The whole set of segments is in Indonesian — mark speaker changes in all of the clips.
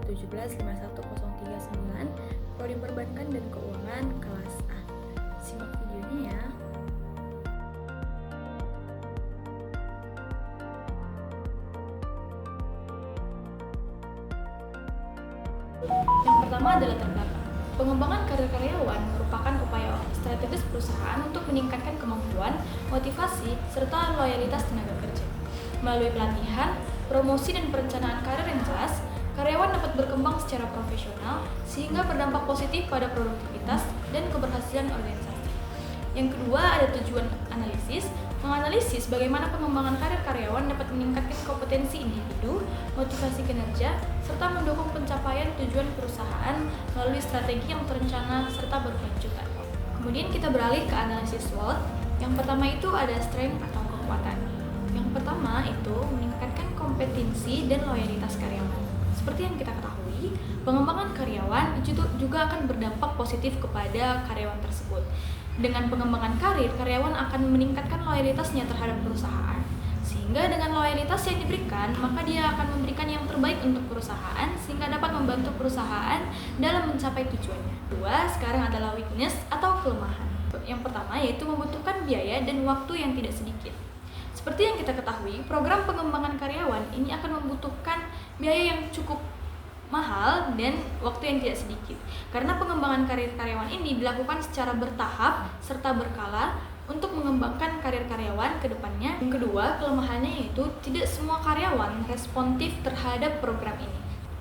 Speaker 1: 2017-510309, Prodi Perbankan dan Keuangan kelas A. Simak videonya ya. Yang pertama adalah latar belakang. Pengembangan karir karyawan merupakan upaya strategis perusahaan untuk meningkatkan kemampuan, motivasi, serta loyalitas tenaga kerja. Melalui pelatihan, promosi, dan perencanaan karir yang jelas, karyawan dapat berkembang secara profesional sehingga berdampak positif pada produktivitas dan keberhasilan organisasi. Yang kedua ada tujuan analisis. Menganalisis bagaimana pengembangan karir karyawan dapat meningkatkan kompetensi individu, motivasi kinerja, serta mendukung pencapaian tujuan perusahaan melalui strategi yang terencana serta berkelanjutan. Kemudian kita beralih ke analisis SWOT. Yang pertama itu ada strength atau kekuatan. Yang pertama itu meningkatkan kompetensi dan loyalitas karyawan. Seperti yang kita ketahui, pengembangan karyawan juga akan berdampak positif kepada karyawan tersebut. Dengan pengembangan karir, karyawan akan meningkatkan loyalitasnya terhadap perusahaan. Sehingga dengan loyalitas yang diberikan, maka dia akan memberikan yang terbaik untuk perusahaan sehingga dapat membantu perusahaan dalam mencapai tujuannya. Dua, sekarang adalah weakness atau kelemahan. Yang pertama yaitu membutuhkan biaya dan waktu yang tidak sedikit. Seperti yang kita ketahui, program pengembangan karyawan ini akan membutuhkan biaya yang cukup mahal dan waktu yang tidak sedikit. Karena pengembangan karir karyawan ini dilakukan secara bertahap serta berkala untuk mengembangkan karir karyawan ke depannya. Yang kedua, kelemahannya yaitu tidak semua karyawan responsif terhadap program ini.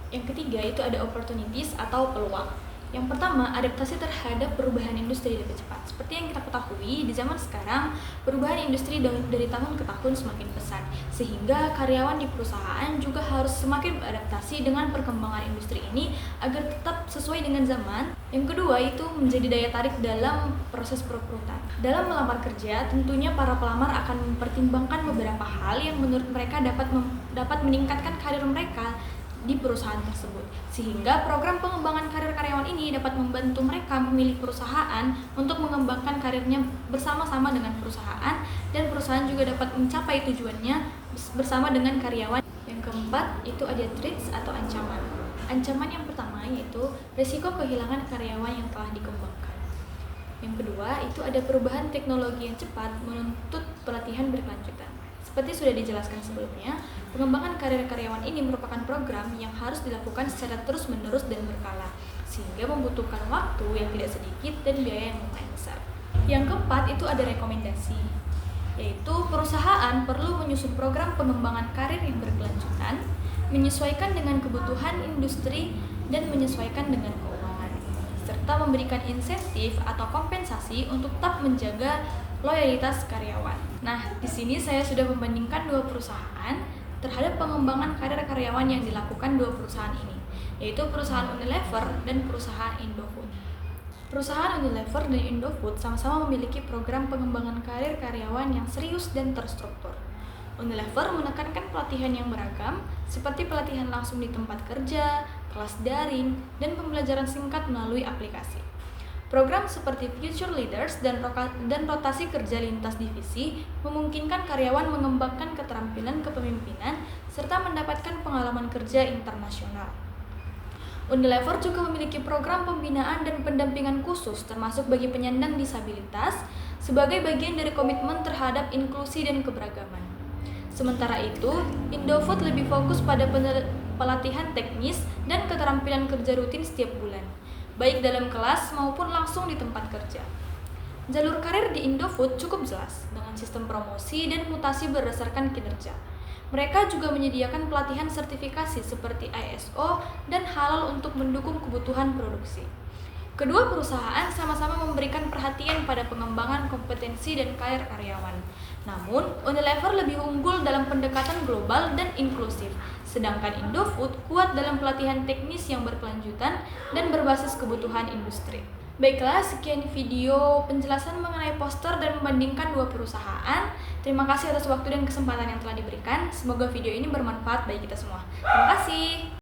Speaker 1: Yang ketiga itu ada opportunities atau peluang. Yang pertama, adaptasi terhadap perubahan industri lebih cepat. Seperti yang kita ketahui, di zaman sekarang, perubahan industri dari tahun ke tahun semakin pesat, sehingga karyawan di perusahaan juga harus semakin beradaptasi dengan perkembangan industri ini agar tetap sesuai dengan zaman. Yang kedua, itu menjadi daya tarik dalam proses perekrutan. Dalam melamar kerja, tentunya para pelamar akan mempertimbangkan beberapa hal yang menurut mereka dapat meningkatkan karir mereka di perusahaan tersebut, sehingga program pengembangan karir karyawan ini dapat membantu mereka memilih perusahaan untuk mengembangkan karirnya bersama-sama dengan perusahaan, dan perusahaan juga dapat mencapai tujuannya bersama dengan karyawan. Yang keempat itu ada threats atau ancaman. Ancaman yang pertama yaitu risiko kehilangan karyawan yang telah dikembangkan. Yang kedua itu ada perubahan teknologi yang cepat menuntut pelatihan berkelanjutan. Seperti sudah dijelaskan sebelumnya, pengembangan karir karyawan ini merupakan program yang harus dilakukan secara terus-menerus dan berkala, sehingga membutuhkan waktu yang tidak sedikit dan biaya yang lumayan besar. Yang keempat itu ada rekomendasi, yaitu perusahaan perlu menyusun program pengembangan karir yang berkelanjutan, menyesuaikan dengan kebutuhan industri dan menyesuaikan dengan keuangan, serta memberikan insentif atau kompensasi untuk tetap menjaga loyalitas karyawan. Nah, di sini saya sudah membandingkan dua perusahaan terhadap pengembangan karir karyawan yang dilakukan dua perusahaan ini, yaitu perusahaan Unilever dan perusahaan Indofood. Perusahaan Unilever dan Indofood sama-sama memiliki program pengembangan karir karyawan yang serius dan terstruktur. Unilever menekankan pelatihan yang beragam, seperti pelatihan langsung di tempat kerja, kelas daring, dan pembelajaran singkat melalui aplikasi. Program seperti Future Leaders dan rotasi kerja lintas divisi memungkinkan karyawan mengembangkan keterampilan kepemimpinan serta mendapatkan pengalaman kerja internasional. Unilever juga memiliki program pembinaan dan pendampingan khusus termasuk bagi penyandang disabilitas sebagai bagian dari komitmen terhadap inklusi dan keberagaman. Sementara itu, Indofood lebih fokus pada pelatihan teknis dan keterampilan kerja rutin setiap bulan, baik dalam kelas maupun langsung di tempat kerja. Jalur karir di Indofood cukup jelas, dengan sistem promosi dan mutasi berdasarkan kinerja. Mereka juga menyediakan pelatihan sertifikasi seperti ISO dan halal untuk mendukung kebutuhan produksi. Kedua perusahaan sama-sama memberikan perhatian pada pengembangan kompetensi dan karir karyawan. Namun, Unilever lebih unggul dalam pendekatan global dan inklusif, sedangkan Indofood kuat dalam pelatihan teknis yang berkelanjutan dan berbasis kebutuhan industri. Baiklah, sekian video penjelasan mengenai poster dan membandingkan dua perusahaan. Terima kasih atas waktu dan kesempatan yang telah diberikan. Semoga video ini bermanfaat bagi kita semua. Terima kasih.